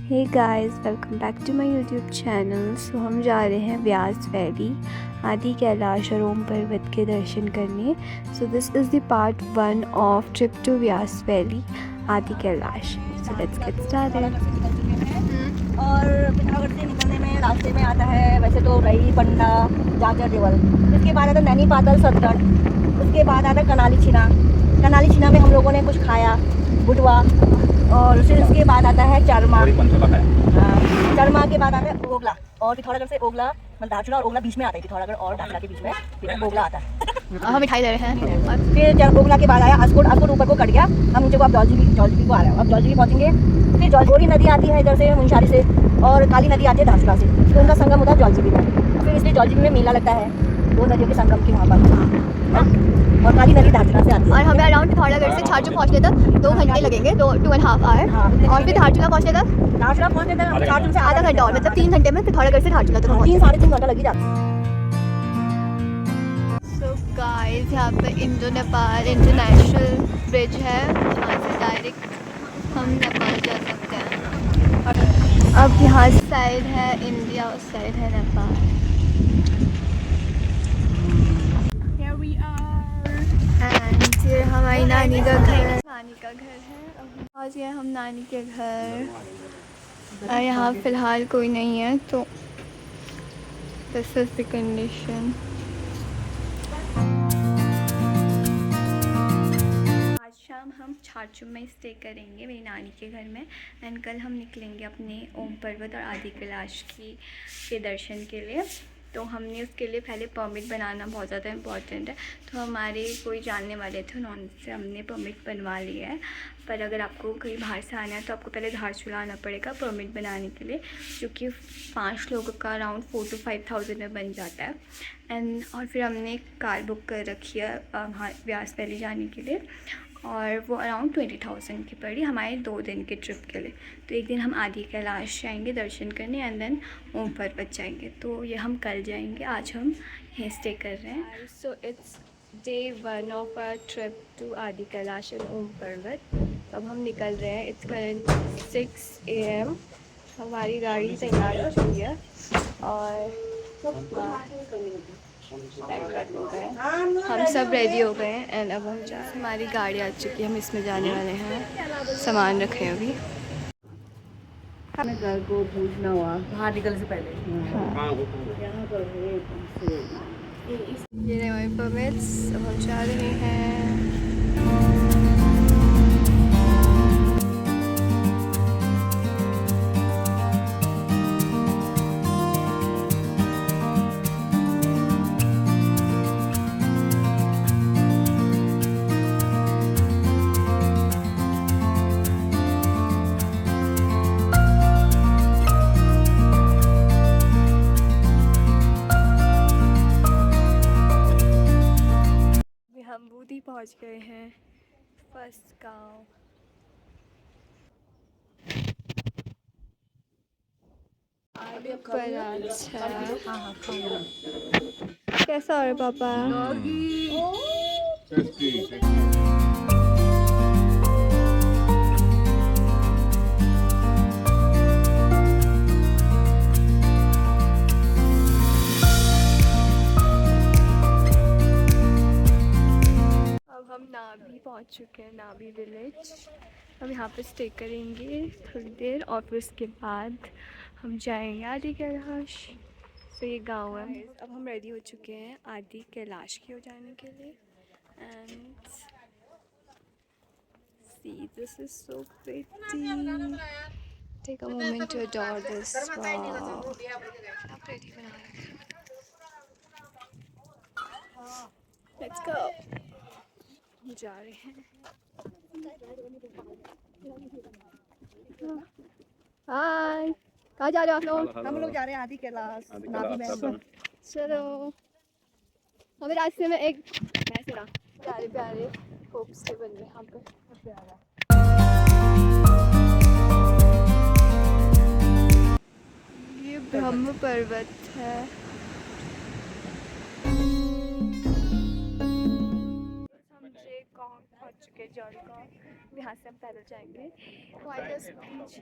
Hey guys, welcome back to my YouTube channel. So हम जा रहे हैं व्यास वैली, आदि कैलाश और ओम पर्वत के दर्शन करने। So this is the part 1 of trip to Vyas valley, Adi Kailash. So let's get started. और पिथौरागढ़ से निकलने में रास्ते में आता है वैसे तो रही पंडा जाजर देवल, इसके बाद आता है नैनी पातल सत्तर, उसके बाद आता है कनाली छिना में हम लोगों ने कुछ खाया भुटवा, और फिर उसके बाद आता है चरमा। चरमा के बाद आता है ओगला, और पिथौरागढ़ से ओगला मतलब धारचूला और ओगला बीच में आता है, पिथौरागढ़ और धारचूला के बीच में फिर ओगला आता है। हम मिठाई ले रहे हैं। और फिर ओगला के बाद आया अस्कोट ऊपर को कट गया, हम नीचे को अब जौलजीबी को आ रहे हैं। अब जौलजीबी पहुंचेंगे, फिर जौलगोरी नदी आती है इधर से मुंशारी से, और काली नदी आती है धारचूला से, तो उनका संगम होता है जौलजीबी में। फिर इसलिए जौलजीबी में मेला लगता है दो नदियों के संगम के वहाँ पर, और काली नदी धारचूला से आती है। और हमें अराउंड पिथौरागढ़ से छाजू पहुँचने तक 2 घंटे लगेंगे, 2.5 आवर। और फिर धारचूला पहुँचने तक छाजू से आधा घंटा, और मतलब 3 घंटे में पिथौरागढ़ से धारचूला तक पहुँच। 3-3.5 घंटा लग ही जाता है। सो गाइस, यहाँ पे इंडो नेपाल इंटरनेशनल ब्रिज है, जहाँ से डायरेक्ट हम नेपाल जा सकते हैं। अब यहाँ साइड है इंडिया, उस साइड है Nepal. Here we are. And ये हमारी नानी का घर है। अब पहुँच गए हम नानी के घर। यहाँ फ़िलहाल कोई नहीं है, तो दिस इज़ द कंडीशन। आज शाम हम छाछू में स्टे करेंगे मेरी नानी के घर में, एंड कल हम निकलेंगे अपने ओम पर्वत और आदि कैलाश के दर्शन के लिए। तो हमने उसके लिए पहले परमिट बनाना बहुत ज़्यादा इम्पॉर्टेंट है, तो हमारे कोई जानने वाले थे, उन्होंने हमने परमिट बनवा लिया है। पर अगर आपको कहीं बाहर से आना है तो आपको पहले धारचूला आना पड़ेगा परमिट बनाने के लिए, जो कि 5 लोगों का अराउंड 4 to 5,000 में बन जाता है। और फिर हमने कार बुक कर रखी है व्यास वैली जाने के लिए, और वो अराउंड 20,000 की पड़ी हमारे 2 दिन के ट्रिप के लिए। तो एक दिन हम आदि कैलाश जाएंगे दर्शन करने, एंड देन ओम पर्वत जाएंगे। तो ये हम कल जाएंगे, आज हम यहीं स्टे कर रहे हैं। So it's day 1 of our trip to Adi Kailash and ओम पर्वत। अब हम निकल रहे हैं। Its current 6 AM। हमारी गाड़ी तैयार हो चुकी है और हम सब रेडी हो गए हैं, एंड अब हम हमारी गाड़ी आ चुकी है, हम इसमें जाने वाले हैं। सामान रखे अभी। घर को पूछना हुआ बाहर निकलने से पहले। ये रहे हमारे परमिट्स, अब हम जा रहे हैं। हम बूदी पहुंच गए हैं, फर्स्ट गांव। पर अच्छा, कैसा हो रहा है पापा? अब हम नाभी पहुंच चुके हैं, नाभी विलेज। हम यहाँ पे स्टे करेंगे थोड़ी देर, और फिर उसके बाद हम जाएंगे आदि कैलाश। तो ये गांव है। अब हम रेडी हो चुके हैं आदि कैलाश की ओर जाने के लिए, and see this is so pretty. Take a moment to adore this. Wow, कितना प्रिटी बना रखा है। लेट्स गो, जा रहे हैं। हाय, कहाँ जा रहे हो आप लोग? हम लोग जा रहे हैं आदि कैलाश नाभि में। चलो, हमें रास्ते में एक भैंस मिला, प्यारे प्यारे होप्स के बन रहे यहाँ पे। ये ब्रह्म पर्वत है। हम जे गाँव पहुँच चुके हैं, जौल गाँव। यहाँ से हम पैदल जाएंगे। पीछे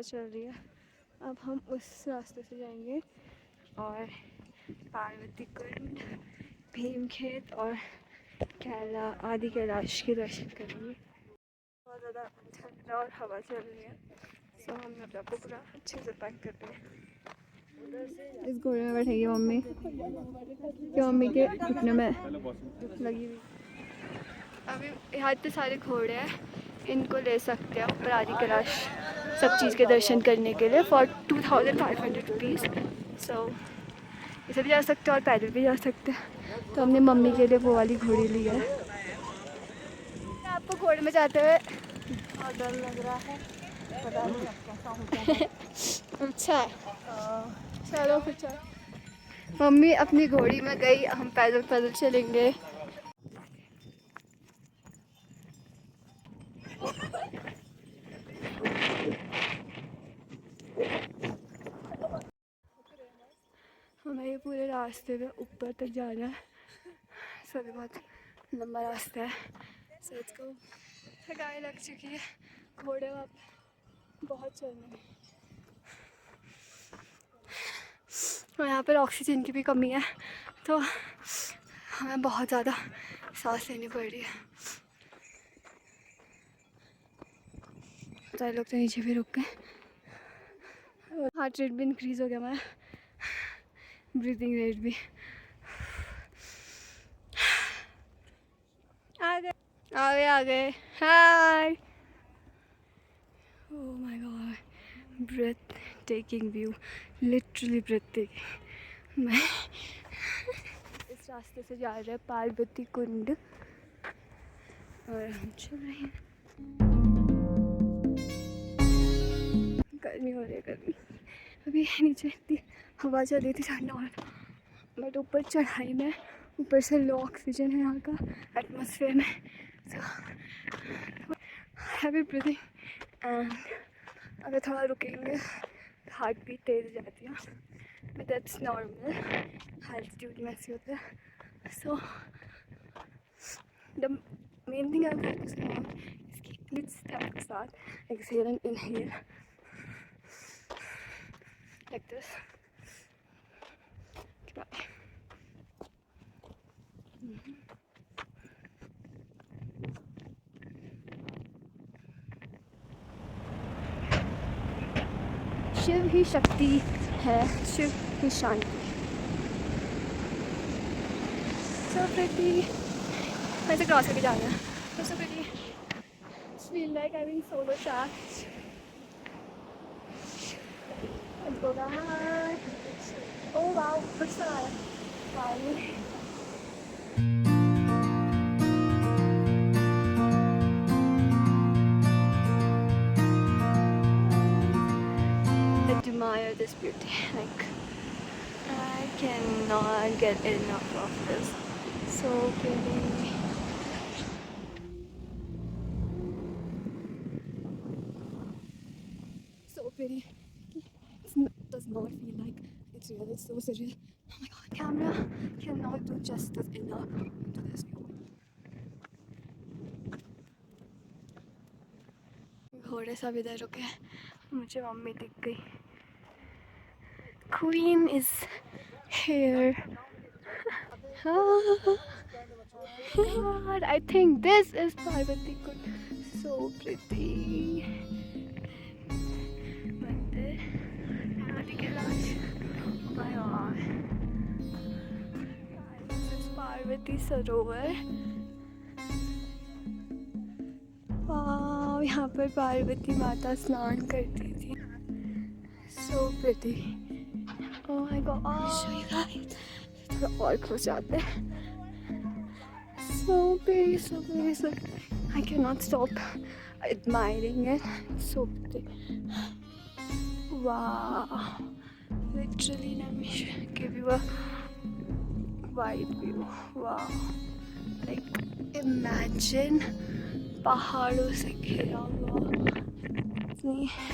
चल रही है। अब हम उस रास्ते से जाएंगे और पार्वती कुंड, भीमखेत और आदि कैलाश के दर्शन करेंगे। बहुत ज़्यादा ठंडा और हवा चल रही है, तो हमने अपने आपको पूरा अच्छे से पैक कर दिया। इस घोड़े में बैठेगी मम्मी, कि मम्मी के घुटने में लगी हुई। अभी यहाँ इतने सारे घोड़े हैं, इनको ले सकते हैं ऊपर आदि कैलाश सब चीज़ के दर्शन करने के लिए फॉर 2500 रुपीज़। सो इसे भी जा सकते हैं और पैदल भी जा सकते हैं। तो हमने मम्मी के लिए वो वाली घोड़ी ली है। आपको घोड़े में जाते हुए और डर लग रहा है, पता नहीं अब कैसा होता है। अच्छा चलो फिर चलो। मम्मी अपनी घोड़ी में गई, हम पैदल पैदल चलेंगे। हमें ये पूरे रास्ते में ऊपर तक जाना है, सभी बहुत लंबा रास्ता है। सो इसको थकाई लग चुकी है, घोड़े वहाँ बहुत चलने हैं और यहाँ पर ऑक्सीजन की भी कमी है, तो हमें बहुत ज़्यादा सांस लेनी पड़ रही है। सारे लोग तो नीचे भी रुक गए, हार्ट रेट भी इंक्रीज़ हो गया हमारा, ब्रीदिंग रेट भी। आ गए hi. Oh my God, breathtaking view, literally breathtaking. मैं इस रास्ते से जा रहे हैं पार्वती कुंड और हम चल रहे हैं। गर्मी हो रही है, गर्मी। अभी नीचे इतनी हवा चल रही थी ठंडा और, बट ऊपर चढ़ाई में ऊपर से लो ऑक्सीजन है यहाँ का एटमॉस्फेयर में, so हैवी ब्रीथिंग। एंड अगर थोड़ा रुकेंगे हार्ट बीट तेज हो जाती है, बट दैट्स नॉर्मल, एल्टीट्यूड में ऐसे होता है। So the main thing I like इसकी इस स्टेप के साथ exhale and inhale like this. Shiva ही शक्ति है, शिव ही शांति। So pretty. मैं इसे क्रॉस करके जाना है। So pretty. Feel like having solo chat. Let's go back. Oh wow, what's that? Finally. Admire this beauty. Like I cannot get enough of this. So pretty. So pretty. Does not feel like it's real. It's so surreal. Oh my god, camera cannot do justice enough to this view. घोड़े सब इधर रुके, मुझे mummy दिख गई। Queen is here. God, I think this is Parvati Kund. So pretty. Mandir, Adi Kailash. Oh my god. This is Parvati Sarovar. Wow, यहाँ पर पार्वती माता स्नान करती थी। So pretty. Oh my god. Show you guys. थोड़ा और close जाते हैं। So pretty, so pretty, so pretty. I cannot stop admiring it. It's so pretty. Wow. Literally, let me give you a wide view. Wow. Like, imagine पहाड़ों से घिरा हुआ,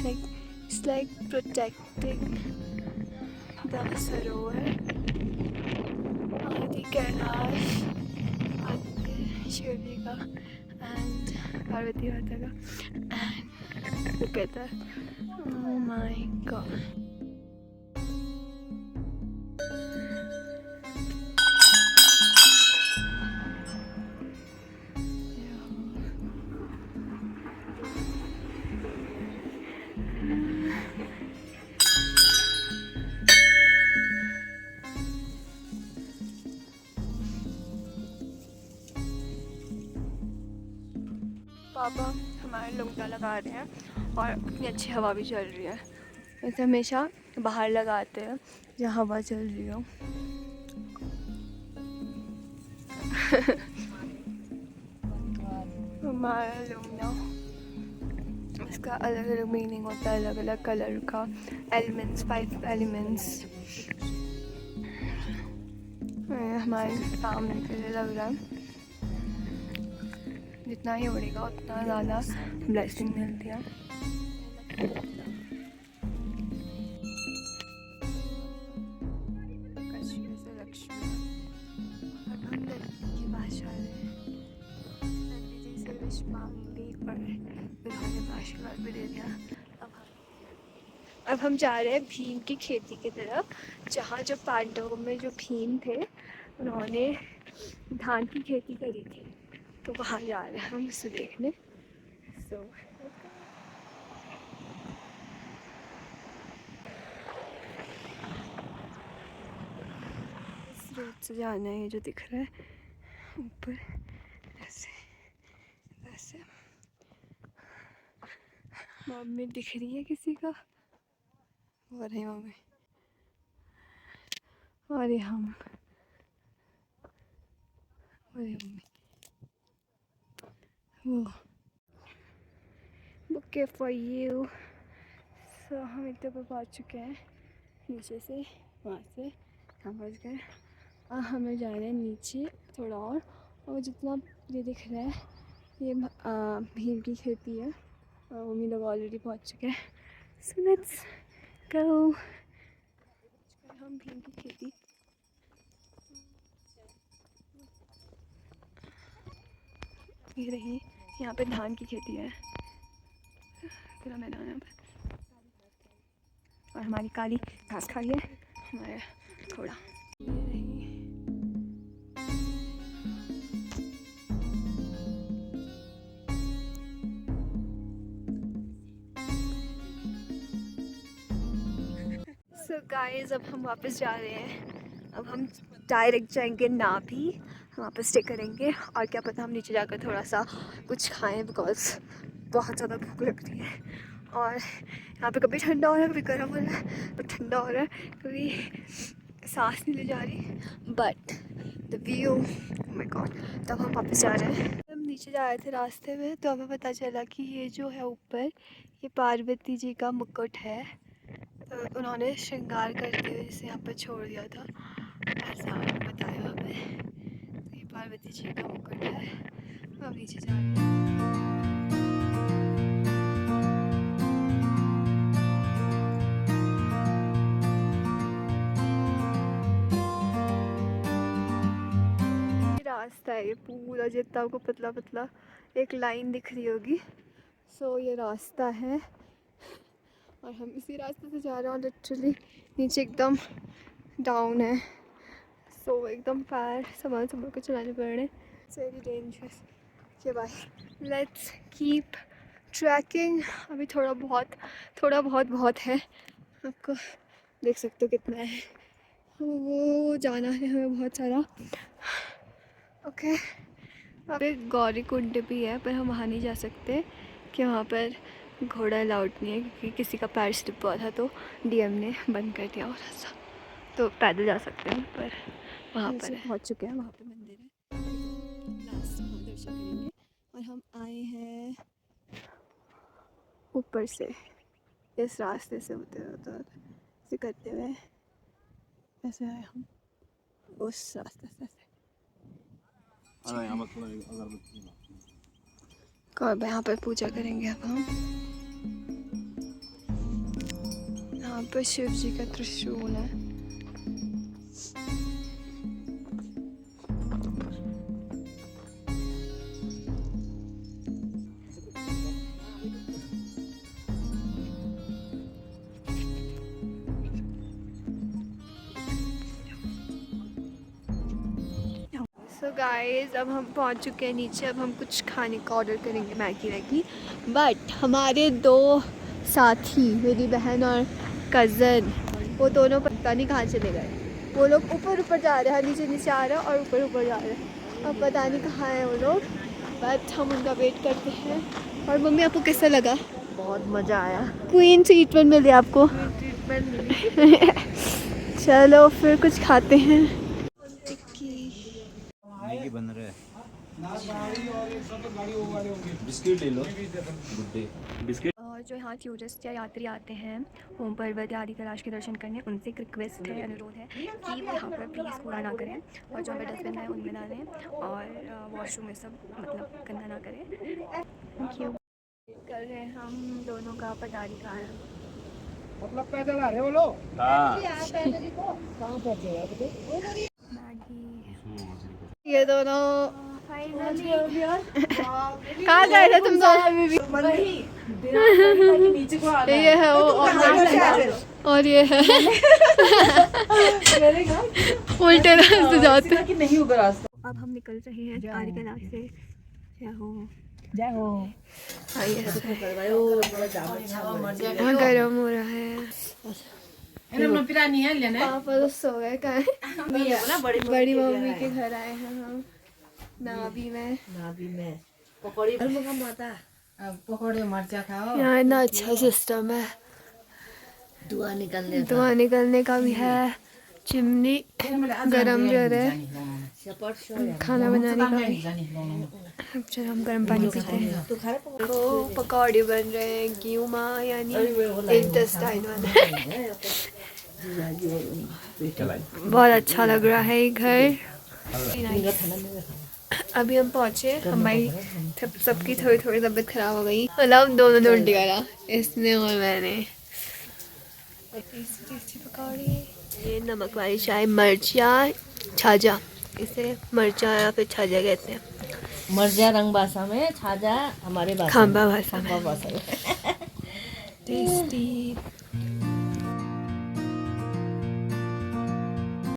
like it's like protecting the सरोवर, आदि कैलाश, शिव जी का and Parvati माता का, and Look at that. Oh my god. पापा हमारे लुंगा लगा रहे हैं और इतनी अच्छी हवा भी चल रही है। वैसे हमेशा बाहर लगाते हैं जहाँ हवा चल रही हो। हमारा लुंगा, इसका अलग अलग मीनिंग होता है, अलग अलग कलर का। एलिमेंट्स, 5 एलिमेंट्स हमारे सामने के लिए लग रहा है। जितना ही उड़ेगा उतना ज़्यादा ब्लेसिंग मिलती है। कश्मीर से लक्ष्मी, अब हम नंदी की भाषा में नंदी जी से विश मांगी और उन्होंने आशीर्वाद भी दे दिया। अब हम जा रहे हैं भीम की खेती की तरफ, जहाँ जो पांडवों में जो भीम थे उन्होंने धान की खेती करी थी, तो वहाँ जा रहे हैं हम इसे देखने। सो इस रोड से जाना है, ये जो दिख रहा है ऊपर ऐसे ऐसे। मम्मी दिख रही है किसी का, और है मम्मी और ये हम और ये मम्मी। वो बुके फॉर यू। सो हम इतने पर पहुँच चुके हैं, नीचे से वहाँ से हम पहुँच गए और हमें जाना है नीचे थोड़ा और जितना ये दिख रहा है ये भीम की खेती है और मम्मी लोग ऑलरेडी पहुँच चुके हैं। So let's go. हम भीम की खेती ये रही, यहाँ पे धान की खेती है पूरा मैदान है और हमारी काली घास खा रही है हमारे थोड़ा। सो गाइस अब हम वापस जा रहे हैं। अब हम डायरेक्ट जाएंगे नाभी, वहाँ पर स्टे करेंगे और क्या पता हम नीचे जाकर थोड़ा सा कुछ खाएं, बिकॉज बहुत ज़्यादा भूख लग रही है। और यहाँ पे कभी ठंडा हो रहा है कभी गर्म हो रहा है, तो ठंडा हो रहा है कभी सांस नहीं ले जा रही, but the view, oh my God. तब हम वापस जा रहे हैं। हम नीचे जा रहे थे रास्ते में, तो हमें पता चला कि ये जो है ऊपर ये पार्वती जी का मुकुट है, तो उन्होंने श्रृंगार करके इसे यहाँ पर छोड़ दिया था, ऐसा बताया हमें। तो ये पार्वती जी का मुकुट है। हम नीचे जा रहे हैं। रास्ता है ये पूरा, जितना आपको पतला पतला एक लाइन दिख रही होगी, सो ये रास्ता है और हम इसी रास्ते से जा रहे हैं। लिटरली नीचे एकदम डाउन है, सो एकदम पैर संभाल संभाल के चलाने पड़ रहे हैं। It's very dangerous. के बाय लेट्स कीप ट्रैकिंग। अभी थोड़ा बहुत है, आपको देख सकते हो कितना है, वो जाना है हमें बहुत सारा। ओके अभी गौरी कुंड भी है, पर हम वहाँ नहीं जा सकते कि वहाँ पर घोड़ा अलाउड नहीं है, क्योंकि किसी का पैर स्लिप हुआ था तो डीएम ने बंद कर दिया और ऐसा। तो पैदल जा सकते हैं, पर वहाँ पर पहुँच चुके हैं, वहाँ पे मंदिर है, लास्ट वहाँ दर्शन करेंगे। और हम आए हैं ऊपर से, इस रास्ते से होते ऐसे करते हुए ऐसे आए हम उस रास्ते से। कब यहाँ पर पूजा करेंगे अब हम। यहाँ पर शिव जी का त्रिशूल है। सो गाइस अब हम पहुंच चुके हैं नीचे। अब हम कुछ खाने का ऑर्डर करेंगे, मैगी वैगी। बट हमारे दो साथी, मेरी बहन और कज़न, वो दोनों पता नहीं कहाँ चले गए। वो लोग ऊपर ऊपर जा रहे हैं, नीचे नीचे आ रहे हैं और ऊपर ऊपर जा रहे हैं। अब पता नहीं कहाँ हैं वो लोग, बट हम उनका वेट करते हैं। और मम्मी आपको कैसा लगा? बहुत मज़ा आया। क्वीन ट्रीटमेंट मिली आपको? ट्रीटमेंट मिली। चलो फिर कुछ खाते हैं। मैगी बन रहा है। बिस्किट ले लो, गुड डे बिस्किट। और जो यहाँ टूरिस्ट या यात्री आते हैं ओम पर्वत या आदि कैलाश के दर्शन करने, उनसे एक रिक्वेस्ट है, अनुरोध है कि वो यहाँ पर प्लीज़ कूड़ा ना करें और जो हमें डस्टबिन है उनमें डालें और वॉशरूम में सब मतलब गंदा ना करें। Thank you. कर रहे हैं हम दोनों का पटारी का है। मतलब पैदल आ रहे हो लोग? हाँ मैगी, ये दोनों कहाँ गए थे तुम दोनों? ये है वो और ये है उल्टे रास्ते जाते। अब हम निकल रहे हैं आदि कैलाश से। जय हो। यहाँ गर्म हो रहा है। पापा तो सो गए कहाँ? बड़ी मम्मी के घर आए हैं हम, नाभी में। पकौड़े मरचा खाओ। यहाँ इतना अच्छा सिस्टम है, धुआं निकलने धुआं निकलने का भी है, चिमनी गरम जो है खाना बनाने का भी। अब चलो हम गर्म पानी पीते हैं। तो पकौड़े बन रहे हैं गियुमा, यानी इंटेस्टाइन वाले। बहुत अच्छा लग रहा है ये घर। अभी हम पहुँचे, हमारी सबकी थोड़ी थोड़ी तबीयत खराब हो गई। मतलब दोनों ने उल्टी करा, इसने और मैंने। टेस्टी पकौड़े, ये नमक वाली चाय, मरचा छाजा, इसे मरचा या फिर छाजा कहते हैं। मर्जा रंग भाषा में, छाजा हमारे भाषा खांबा भाषा में। खांबा भाषा में। टेस्टी।